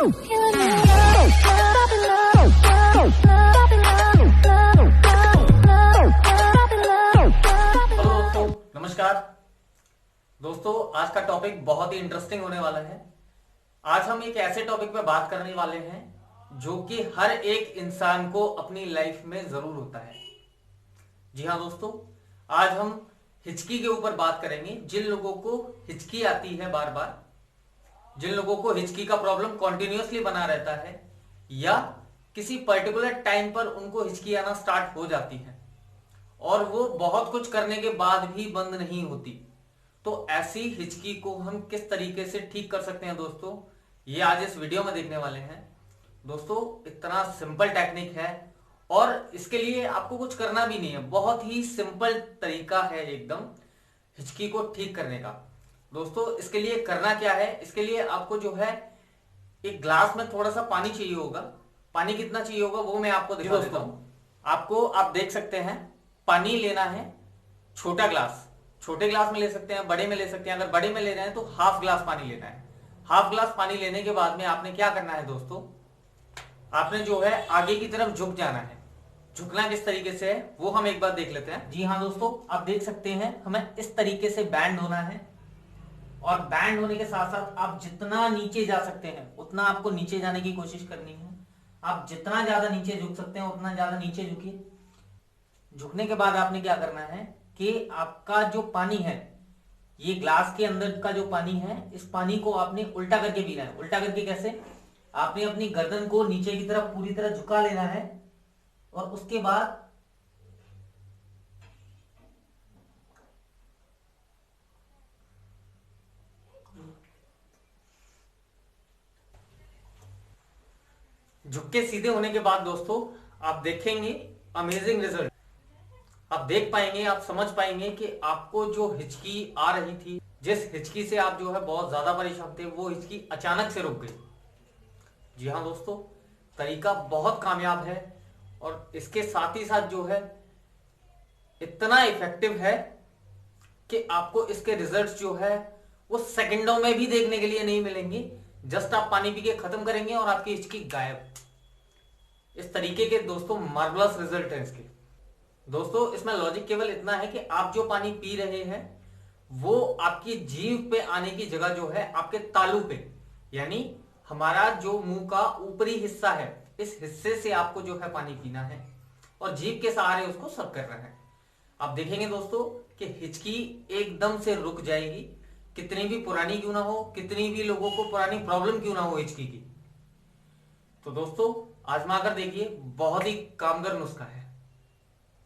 नमस्कार दोस्तों, आज का टॉपिक बहुत ही इंटरेस्टिंग होने वाला है। आज हम एक ऐसे टॉपिक पे बात करने वाले हैं जो कि हर एक इंसान को अपनी लाइफ में जरूर होता है। जी हाँ दोस्तों, आज हम हिचकी के ऊपर बात करेंगे। जिन लोगों को हिचकी आती है बार बार, जिन लोगों को हिचकी का प्रॉब्लम कॉन्टिन्यूअसली बना रहता है या किसी पर्टिकुलर टाइम पर उनको हिचकी आना स्टार्ट हो जाती है और वो बहुत कुछ करने के बाद भी बंद नहीं होती, तो ऐसी हिचकी को हम किस तरीके से ठीक कर सकते हैं दोस्तों, ये आज इस वीडियो में देखने वाले हैं। दोस्तों, इतना सिंपल टेक्निक है और इसके लिए आपको कुछ करना भी नहीं है। बहुत ही सिंपल तरीका है एकदम हिचकी को ठीक करने का। दोस्तों, इसके लिए करना क्या है, इसके लिए आपको जो है एक ग्लास में थोड़ा सा पानी चाहिए होगा। पानी कितना चाहिए होगा वो मैं आपको दिखा देता हूं। आपको आप देख सकते हैं, पानी लेना है छोटा ग्लास, छोटे ग्लास में ले सकते हैं, बड़े में ले सकते हैं। अगर बड़े में ले रहे हैं तो हाफ ग्लास पानी लेना है। हाफ ग्लास पानी लेने के बाद में आपने क्या करना है दोस्तों, आपने जो है आगे की तरफ झुक जाना है। झुकना किस तरीके से है वो हम एक बार देख लेते हैं। जी हाँ दोस्तों, आप देख सकते हैं हमें इस तरीके से बैंड होना है और बैंड होने के साथ साथ आप जितना नीचे जा सकते हैं उतना आपको नीचे जाने की कोशिश करनी है। आप जितना ज्यादा नीचे झुक सकते हैं उतना ज्यादा नीचे झुकिए। झुकने के बाद आपने क्या करना है कि आपका जो पानी है, ये ग्लास के अंदर का जो पानी है, इस पानी को आपने उल्टा करके पीना है। उल्टा करके कैसे? आपने अपनी गर्दन को नीचे की तरफ पूरी तरह झुका लेना है और उसके बाद झुक के सीधे होने के बाद दोस्तों आप देखेंगे अमेजिंग रिजल्ट। आप देख पाएंगे, आप समझ पाएंगे कि आपको जो हिचकी आ रही थी, जिस हिचकी से आप जो है बहुत ज्यादा परेशान थे, वो हिचकी अचानक से रुक गई। जी हाँ दोस्तों, तरीका बहुत कामयाब है और इसके साथ ही साथ जो है इतना इफेक्टिव है कि आपको इसके रिजल्ट्स जो है वो सेकंडों में भी देखने के लिए नहीं मिलेंगे। जस्ट आप पानी पी के खत्म करेंगे और आपकी हिचकी गायब। इस तरीके के दोस्तों मार्वलस रिजल्ट है इसके। दोस्तों, इसमें लॉजिक केवल इतना है कि आप जो पानी पी रहे हैं वो आपकी जीभ पे आने की जगह जो है आपके तालू पे, यानी हमारा जो मुंह का ऊपरी हिस्सा है, इस हिस्से से आपको जो है पानी पीना है और जीभ के सहारे उसको सक करना है। आप देखेंगे दोस्तों कि हिचकी एकदम से रुक जाएगी, कितनी भी पुरानी क्यों ना हो, कितनी भी लोगों को पुरानी प्रॉब्लम क्यों ना हो हिचकी की। तो दोस्तों, आजमा कर देखिए, बहुत ही कामगर नुस्खा है।